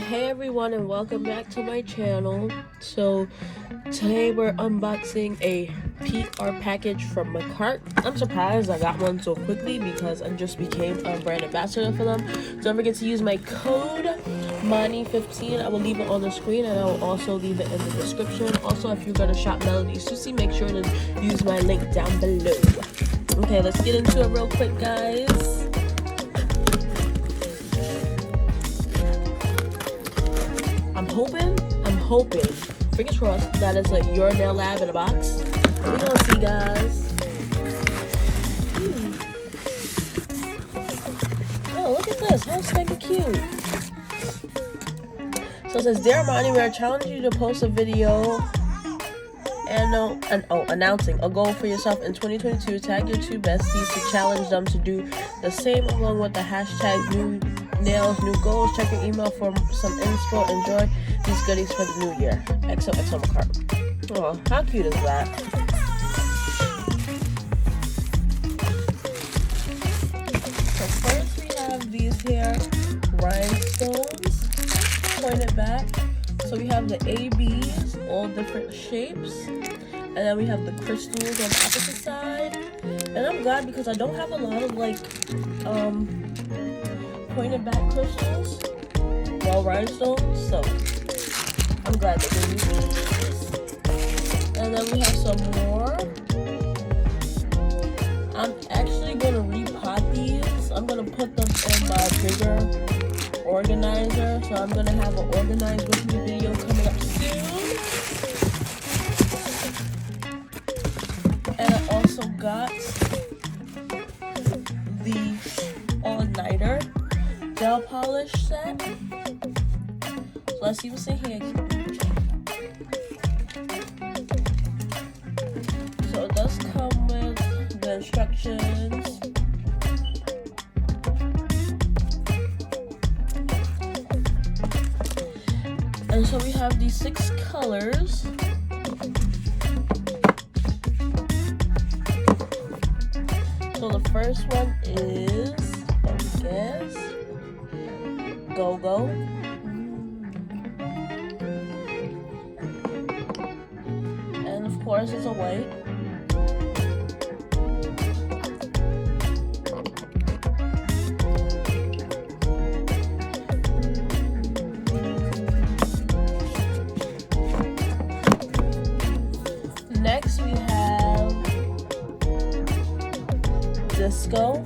Hey everyone, and welcome back to my channel. So today we're unboxing a PR package from Makartt. I'm surprised I got one so quickly because I just became a brand ambassador for them. Don't forget to use my code MANI15. I will leave it on the screen and I will also leave it in the description. Also, if you're gonna shop Melody Susie, make sure to use my link down below. Okay, let's get into it real quick, guys. I'm hoping, fingers crossed, that it's like your nail lab in a box. We're gonna see, guys. Oh, look at this. How stinking cute. So it says, Dear Monty, we are challenging you to post a video announcing a goal for yourself in 2022. Tag your two besties to challenge them to do the same along with the hashtag new nails, new goals. Check your email for some inspo. Enjoy these goodies for the new year. XOXO Makartt. Oh, how cute is that? So first we have these here rhinestones pointed back. So we have the ABs, all different shapes. And then we have the crystals on the opposite side. And I'm glad because I don't have a lot of like pointed back crystals, well, rhinestones, so I'm glad they gave me these. And then we have some more. I'm actually gonna repot these. I'm gonna put them in my bigger organizer, so I'm gonna have an organized with me video coming up soon. And I also got the all-nighter gel polish set. So let's see what's in here. So it does come with the instructions. And so we have these 6 colors. So the first one is, Go-Go. And of course it's a white. Next we have Disco.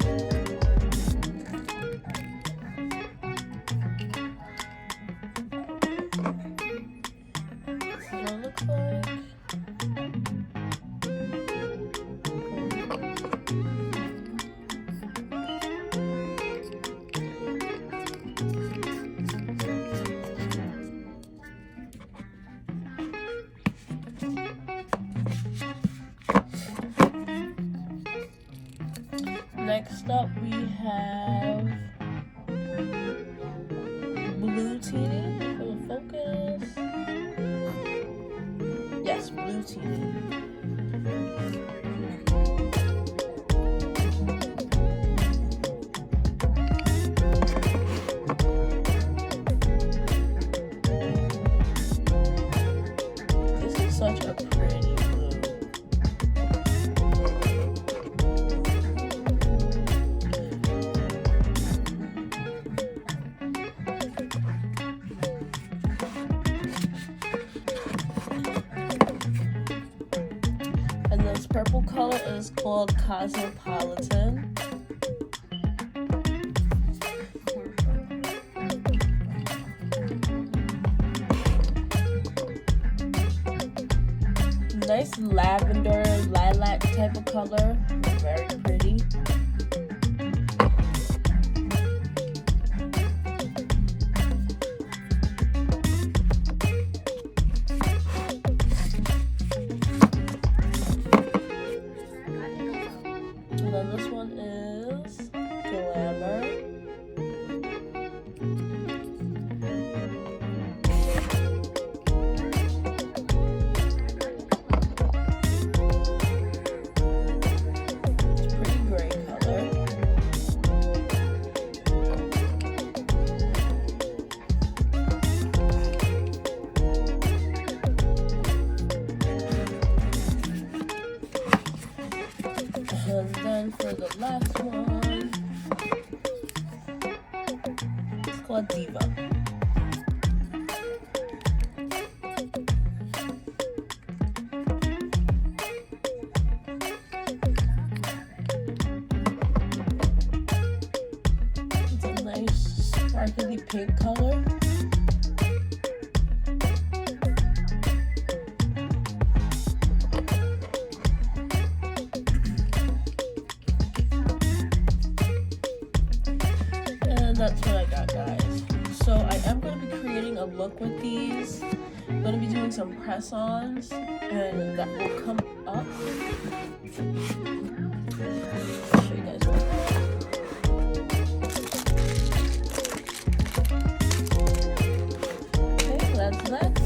Next up we have Blue Teeny for the focus. Yes, Blue Teeny. This is such a pretty blue. And this purple color is called Cosmopolitan. Nice lavender, lilac type of color. Very pretty. And then this one is Glamour. It's a pretty gray color. a diva. It's a nice sparkly pink color. And that's what I got, guys. So I am going to be creating a look with these. I'm going to be doing some press-ons, and that will come up. I'll show you guys what. Okay, that's that.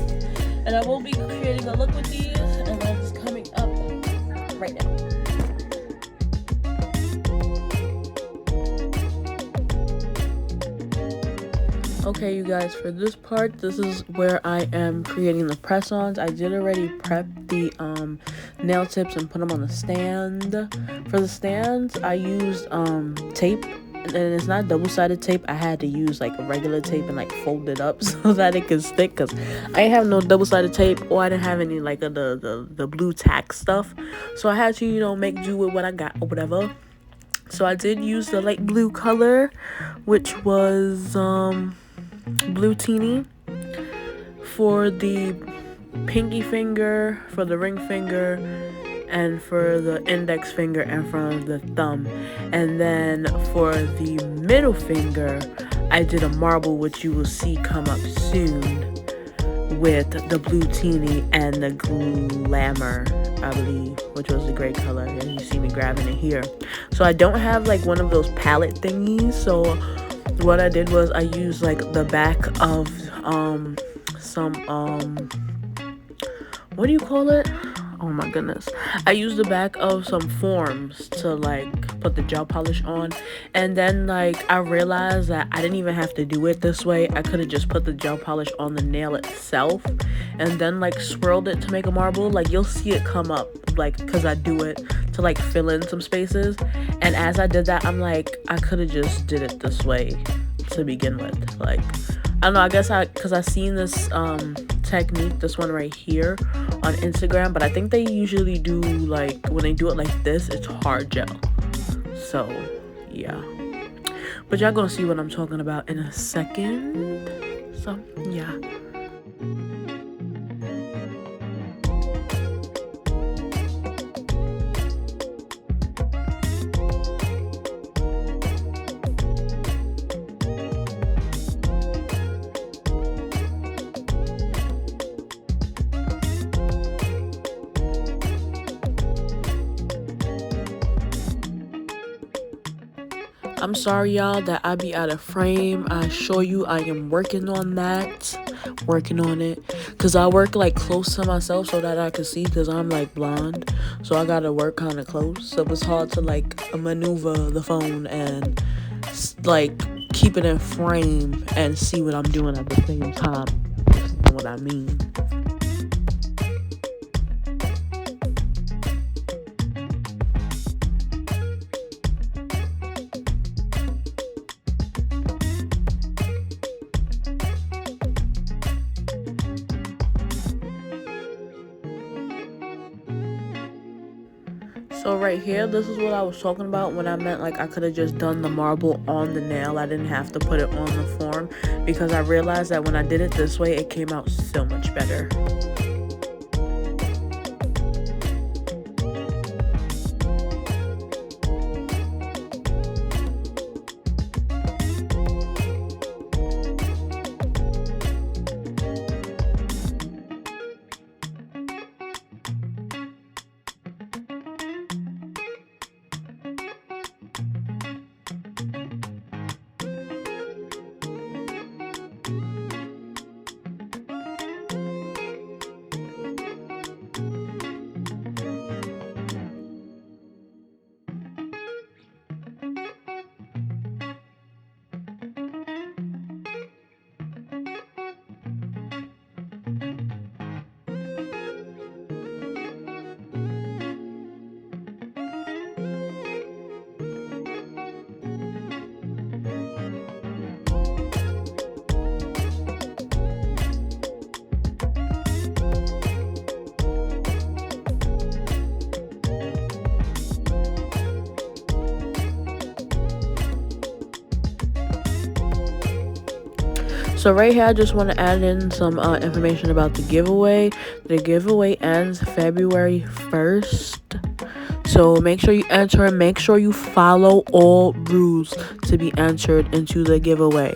And I will be creating a look with these, and that's coming up right now. Okay, you guys, for this part, this is where I am creating the press-ons. I did already prep the nail tips and put them on the stand. For the stands, I used tape, and it's not double-sided tape. I had to use like regular tape and like fold it up so that it could stick, because I ain't have no double-sided tape, or I didn't have any like the blue tack stuff. So I had to, you know, make do with what I got or whatever. So I did use the light blue color, which was blue teeny for the pinky finger, for the ring finger, and for the index finger, and for the thumb. And then for the middle finger, I did a marble, which you will see come up soon, with the blue teeny and the glamour, I believe, which was the gray color. And you see me grabbing it here. So I don't have like one of those palette thingies, so what I did was I used like the back of some what do you call it? Oh my goodness. I used the back of some forms to like put the gel polish on, and then like I realized that I didn't even have to do it this way. I could have just put the gel polish on the nail itself and then like swirled it to make a marble. Like you'll see it come up, like, because I do it to like fill in some spaces. And as I did that, I'm like, I could have just did it this way to begin with. Like, I don't know, I guess because I seen this technique, this one right here on Instagram, but I think they usually do, like, when they do it like this, it's hard gel. So yeah, but y'all gonna see what I'm talking about in a second. So yeah. I'm sorry, y'all, that I be out of frame. I assure you I am working on that. Working on it. Because I work like close to myself so that I can see, because I'm like blonde. So I gotta work kind of close. So it's hard to like maneuver the phone and like keep it in frame and see what I'm doing at the same time. You know what I mean? So right here, this is what I was talking about when I meant like I could have just done the marble on the nail. I didn't have to put it on the form, because I realized that when I did it this way, it came out so much better. So right here, I just want to add in some information about the giveaway. The giveaway ends February 1st. So make sure you enter and make sure you follow all rules to be entered into the giveaway.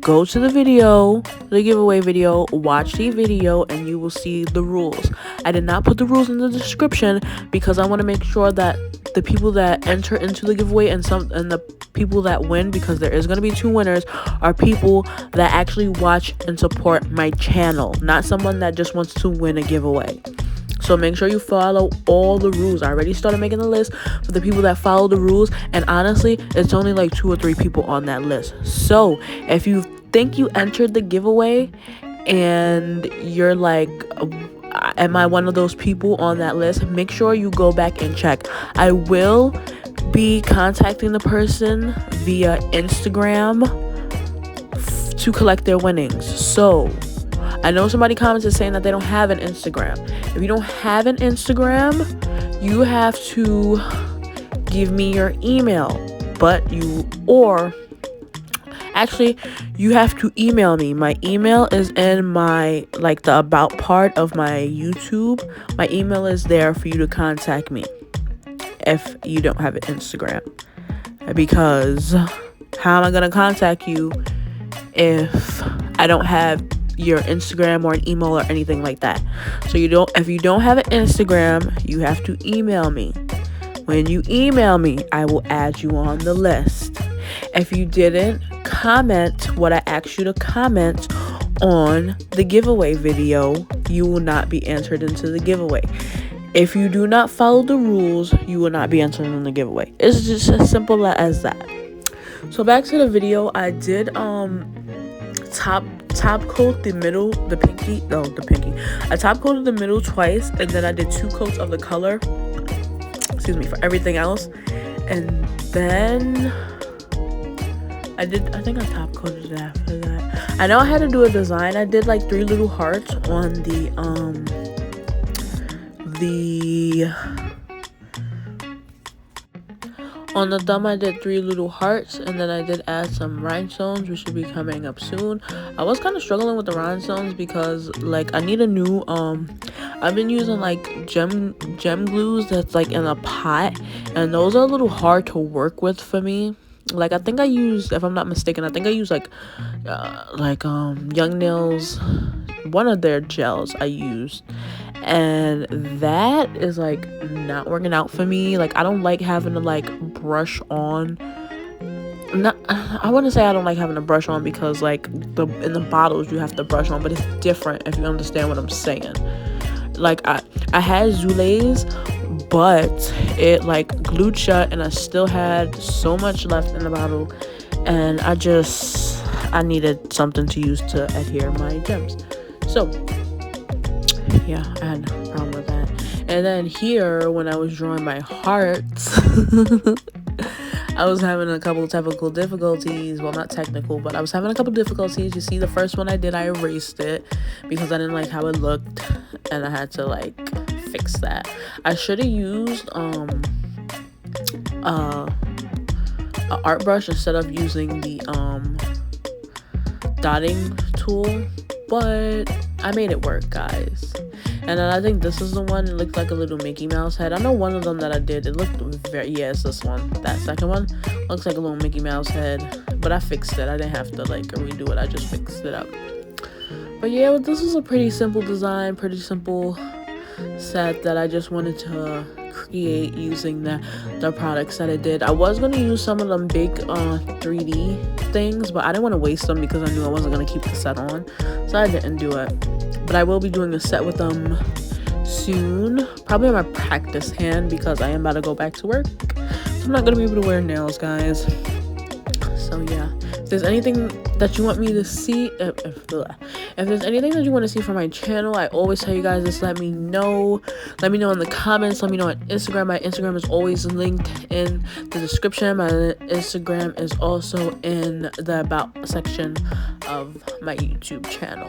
Go to the video, the giveaway video, watch the video, and you will see the rules. I did not put the rules in the description because I want to make sure that the people that enter into the giveaway and the people that win, because there is going to be 2 winners, are people that actually watch and support my channel, not someone that just wants to win a giveaway. So make sure you follow all the rules. I already started making the list for the people that follow the rules, and honestly, it's only like 2 or 3 people on that list. So if you think you entered the giveaway and you're like, am I one of those people on that list, make sure you go back and check. I will be contacting the person via Instagram to collect their winnings. So I know somebody commented saying that they don't have an Instagram. If you don't have an Instagram, you have to give me your email. Actually, you have to email me. My email is in my, like, the about part of my YouTube. My email is there for you to contact me if you don't have an Instagram. Because how am I going to contact you if I don't have your Instagram or an email or anything like that? So if you don't have an Instagram, you have to email me. When you email me, I will add you on the list. If you didn't comment what I asked you to comment on the giveaway video, you will not be entered into the giveaway. If you do not follow the rules, you will not be entered in the giveaway. It's just as simple as that. So back to the video, I did top coat the middle, the pinky. I top coated the middle twice, and then I did 2 coats of the color, for everything else. And then I think I top coated it after that. I know I had to do a design. I did like 3 little hearts on the on the thumb. I did 3 little hearts, and then I did add some rhinestones, which should be coming up soon. I was kind of struggling with the rhinestones because, like, I need a new I've been using like gem glues that's like in a pot, and those are a little hard to work with for me. Like, I think I used, if I'm not mistaken, I think I used Young Nails, one of their gels I used, and that is like not working out for me. Like, I don't like having to like brush on. I wouldn't say I don't like having to brush on, because like in the bottles you have to brush on, but it's different if you understand what I'm saying. Like, I had Zulés, but it like glued shut, and I still had so much left in the bottle, and I needed something to use to adhere my gems. So yeah, I had no problem with that. And then here, when I was drawing my hearts, I was having a couple technical difficulties. Well, not technical, but I was having a couple difficulties. You see, the first one I did, I erased it because I didn't like how it looked, and I had to like fix that. I should have used a art brush instead of using the dotting tool, but I made it work, guys. And then I think this is the one. It looked like a little Mickey Mouse head. I know one of them that I did, it looked it's this one. That second one looks like a little Mickey Mouse head, but I fixed it. I didn't have to like redo it. I just fixed it up. But yeah, this was a pretty simple design, pretty simple set that I just wanted to create using the products that I did. I was going to use some of them big 3D things, but I didn't want to waste them because I knew I wasn't going to keep the set on, so I didn't do it. But I will be doing a set with them soon, probably on my practice hand, because I am about to go back to work, so I'm not going to be able to wear nails, guys. So yeah, if there's anything that you want me to see, if there's anything that you want to see from my channel, I always tell you guys, just let me know in the comments. Let me know on Instagram. My Instagram is always linked in the description. My Instagram is also in the about section of my YouTube channel.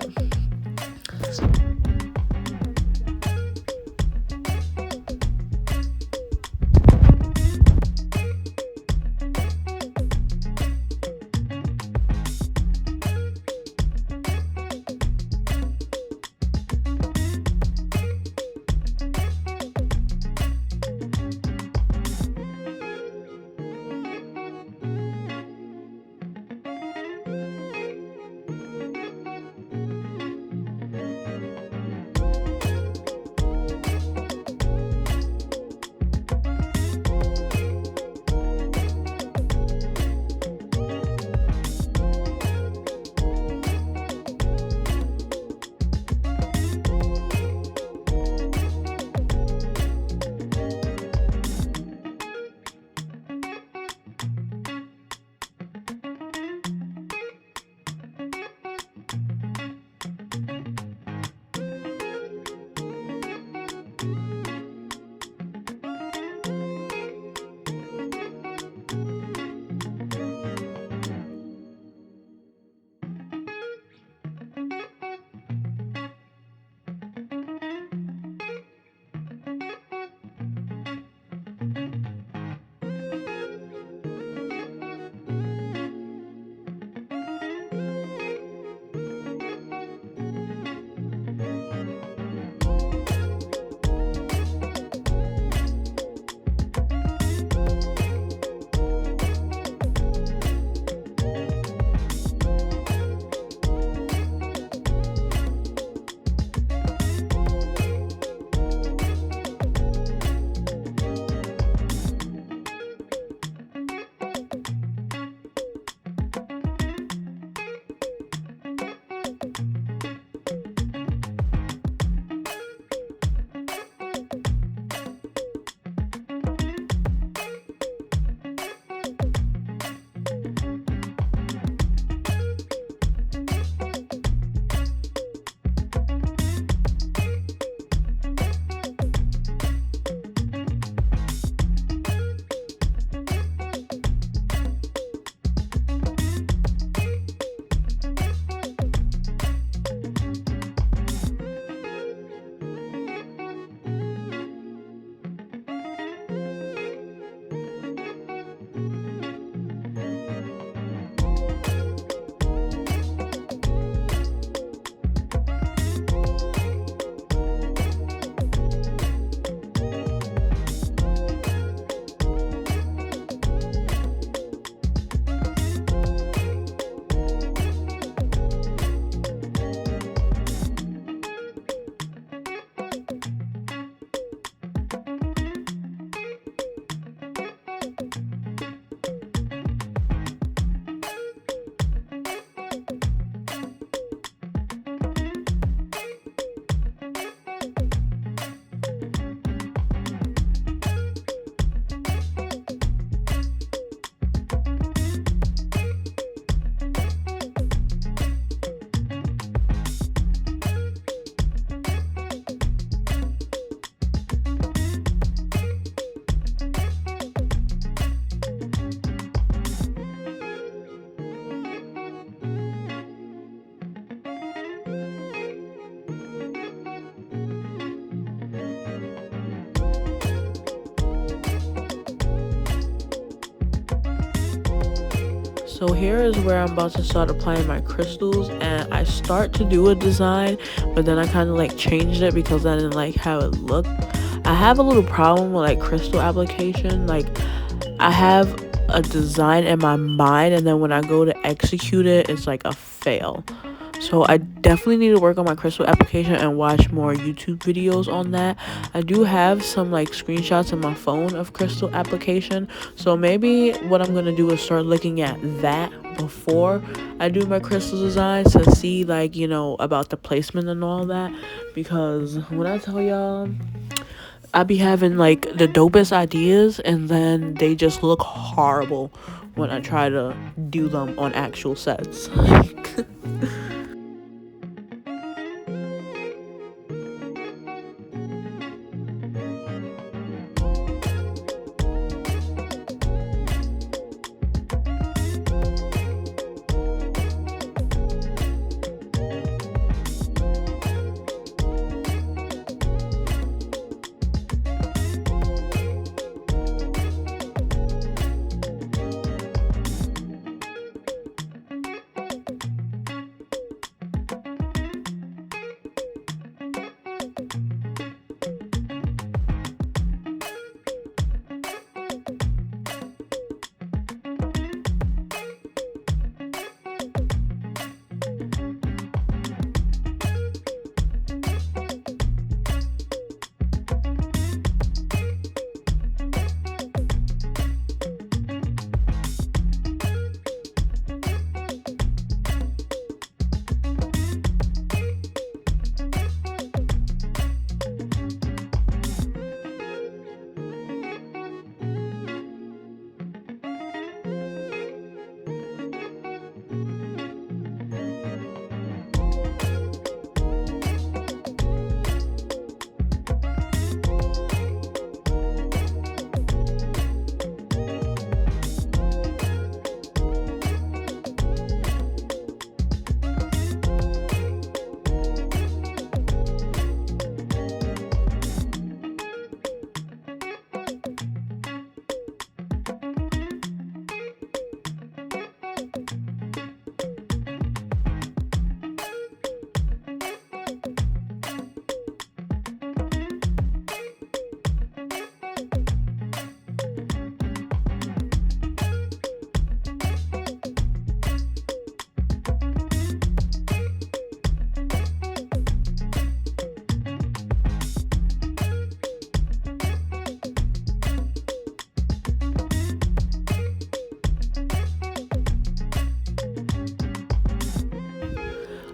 So here is where I'm about to start applying my crystals, and I start to do a design, but then I kind of like changed it because I didn't like how it looked. I have a little problem with like crystal application. Like, I have a design in my mind, and then when I go to execute it, it's like a fail. So I definitely need to work on my crystal application and watch more YouTube videos on that. I do have some like screenshots in my phone of crystal application, so maybe what I'm gonna do is start looking at that before I do my crystal designs to see, like, you know, about the placement and all that. Because when I tell y'all, I be having like the dopest ideas, and then they just look horrible when I try to do them on actual sets.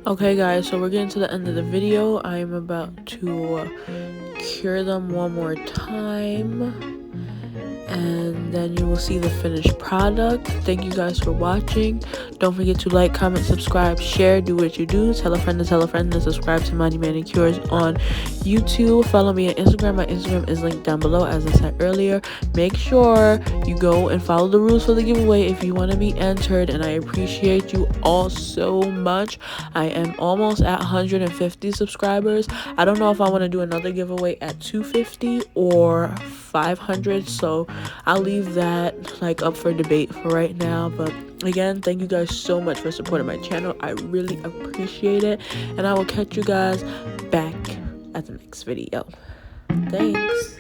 Okay guys, so we're getting to the end of the video. I am about to cure them one more time, and then you will see the finished product. Thank you guys for watching. Don't forget to like, comment, subscribe, share, do what you do. Tell a friend to tell a friend, and subscribe to Money Manicures on YouTube. Follow me on Instagram. My Instagram is linked down below, as I said earlier. Make sure you go and follow the rules for the giveaway if you want to be entered, and I appreciate you all so much. I am almost at 150 subscribers. I don't know if I want to do another giveaway at 250 or 500, so I'll leave that like up for debate for right now. But again, thank you guys so much for supporting my channel. I really appreciate it, and I will catch you guys back at the next video. Thanks.